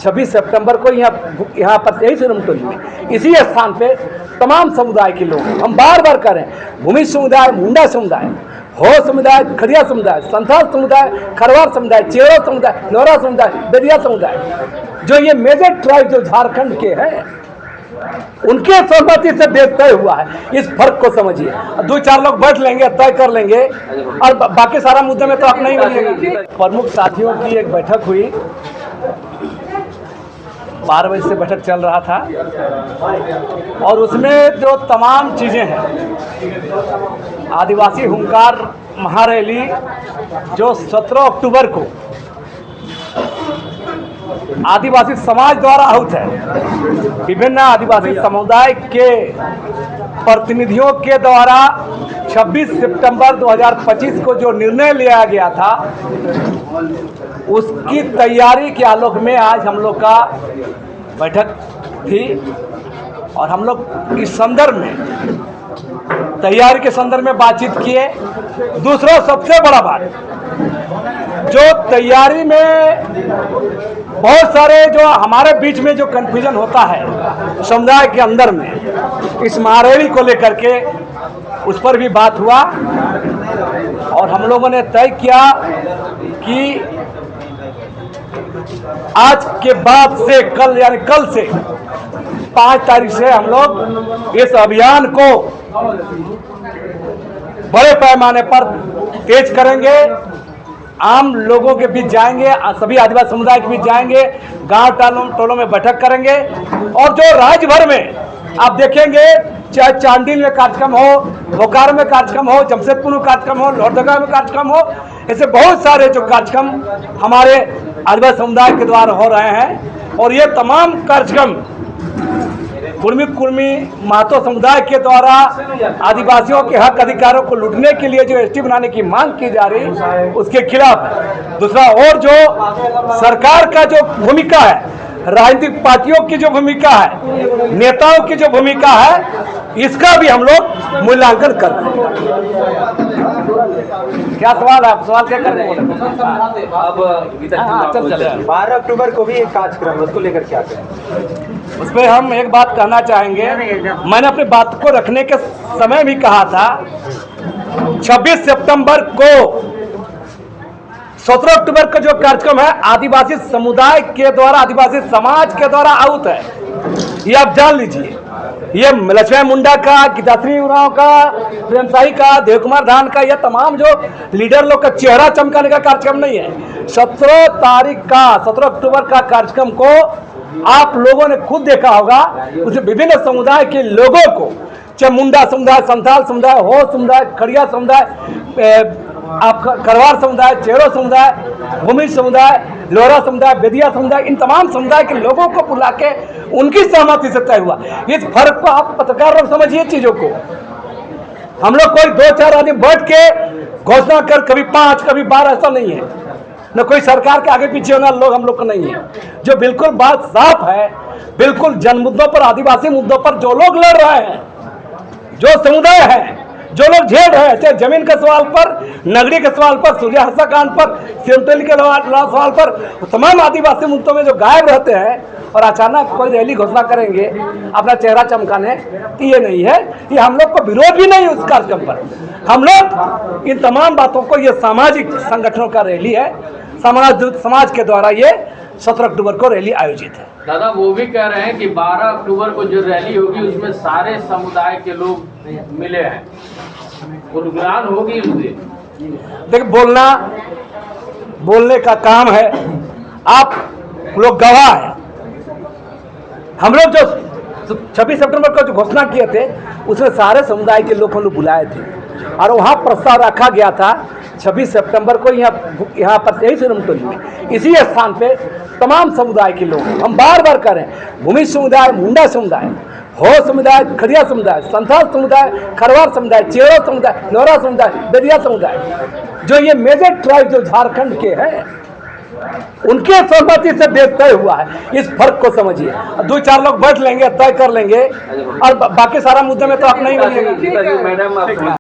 26 सितंबर को यहाँ पर यही सिरमटोली में इसी स्थान पे तमाम समुदाय के लोग, हम बार बार कह रहे हैं, भूमि समुदाय, मुंडा समुदाय, हो समुदाय, खड़िया समुदाय, संथाल समुदाय, खरवार समुदाय, चेरो समुदाय, लोहरा समुदाय, बेदिया समुदाय, जो ये मेजर ट्राइब जो झारखंड के हैं, उनके सहमति से देश तय हुआ है। इस फर्क को समझिए। 2-4 लोग बैठ लेंगे, तय कर लेंगे और बाकी सारा मुद्दे में तो आप नहीं बनिएगा। प्रमुख साथियों की एक बैठक हुई, 12 बजे से बैठक चल रहा था और उसमें जो तमाम चीज़ें हैं, आदिवासी हुंकार महारैली जो 17 अक्टूबर को आदिवासी समाज द्वारा आहूत है, विभिन्न आदिवासी समुदाय के प्रतिनिधियों के द्वारा 26 सितंबर 2025 को जो निर्णय लिया गया था, उसकी तैयारी के आलोक में आज हम लोग का बैठक थी और हम लोग इस संदर्भ में, तैयारी के संदर्भ में बातचीत किए। दूसरा सबसे बड़ा बात, जो तैयारी में बहुत सारे जो हमारे बीच में जो कन्फ्यूजन होता है समुदाय के अंदर में, इस महारैली को लेकर के उस पर भी बात हुआ और हम लोगों ने तय किया कि आज के बाद से कल, यानी कल से 5 तारीख से हम लोग इस अभियान को बड़े पैमाने पर तेज करेंगे। आम लोगों के बीच जाएंगे, सभी आदिवासी समुदाय के बीच जाएंगे, गांव टोलों में बैठक करेंगे और जो राज्य भर में आप देखेंगे, चाहे चांडिल में कार्यक्रम हो, बोकारो में कार्यक्रम हो, जमशेदपुर में कार्यक्रम हो, लोहरदगा में कार्यक्रम हो, ऐसे बहुत सारे जो कार्यक्रम हमारे आदिवासी समुदाय के द्वारा हो रहे हैं और ये तमाम कार्यक्रम कुर्मी महतो समुदाय के द्वारा आदिवासियों के हक अधिकारों को लूटने के लिए जो एसटी बनाने की मांग की जा रही है, उसके खिलाफ। दूसरा, और जो सरकार का जो भूमिका है, राजनीतिक पार्टियों की जो भूमिका है, नेताओं की जो भूमिका है, इसका भी हम लोग मूल्यांकन कर रहे हैं। क्या सवाल है? आप सवाल क्या कर रहे हैं? अब 12 अक्टूबर को भी एक कार्यक्रम, उसको लेकर क्या करें? उसमें हम एक बात कहना चाहेंगे, मैंने अपनी बात को रखने के समय भी कहा था, 26 सितंबर को 17 अक्टूबर का जो कार्यक्रम है आदिवासी समुदाय के द्वारा, आदिवासी समाज के द्वारा आहूत है, ये आप जान लीजिए। ये लक्ष्मण मुंडा का, गीताश्री उरांव का, प्रेम शाही का, देव कुमार धान का, यह तमाम जो लीडर लोग का चेहरा चमकाने का कार्यक्रम नहीं है। 17 तारीख का, 17 अक्टूबर का कार्यक्रम को आप लोगों ने खुद देखा होगा, उसे विभिन्न समुदाय के लोगों को, चाहे मुंडा समुदाय, संथाल समुदाय, हो समुदाय, खड़िया समुदाय, आप खरवार समुदाय, चेरो समुदाय, भूमि समुदाय, लोहरा समुदाय, बेदिया समुदाय, इन तमाम समुदाय के लोगों को बुला के उनकी सहमति से तय हुआ। इस फर्क को आप पत्रकार लोग समझिए चीजों को। हम लोग कोई 2-4 आदमी बैठ के घोषणा कर, कभी 5 कभी 12, ऐसा नहीं है। न कोई सरकार के आगे पीछे होना लोग हम लोग को नहीं है। जो बिल्कुल बात साफ है, बिल्कुल जन मुद्दों पर, आदिवासी मुद्दों पर जो लोग लड़ रहे हैं, जो समुदाय है, जो लोग झेल रहे हैं, चाहे जमीन के सवाल पर, नगरी के सवाल पर, सूर्य हत्याकांड पर, सिरमटोली के सवाल पर, तमाम आदिवासी मुद्दों में जो गायब रहते हैं और अचानक कोई रैली घोषणा करेंगे अपना चेहरा चमकाने, तो ये नहीं है। ये हम लोग को विरोध भी नहीं उस कार्यक्रम पर। हम लोग इन तमाम बातों को, ये सामाजिक संगठनों का रैली है, समाज के द्वारा ये 17 अक्टूबर को रैली आयोजित है। दादा, वो भी कह रहे हैं कि 12 अक्टूबर को जो रैली होगी उसमें सारे समुदाय के लोग मिले हैं, गुणगान होगी उस दिन। देखिए, बोलने का काम है, आप लोग गवाह हैं। हम लोग जो 26 सितंबर को जो घोषणा किए थे, उसमें सारे समुदाय के लोग हम लोग बुलाए थे और वहाँ प्रस्ताव रखा गया था 26 सितंबर को यहाँ पर यही सिरमटोली में इसी स्थान पे तमाम समुदाय के लोग, हम बार बार कह रहे हैं, भूमि समुदाय, मुंडा समुदाय, हो समुदाय, खड़िया समुदाय, संथाल समुदाय, खरवार समुदाय, चेरो समुदाय, लोहरा समुदाय, बेदिया समुदाय, जो ये मेजर ट्राइब जो झारखंड के हैं, उनके सहमति से देश तय हुआ है। इस फर्क को समझिए। 2-4 लोग बैठ लेंगे, तय कर लेंगे और बाकी सारा मुद्दे में तो आप नहीं बनिएगा।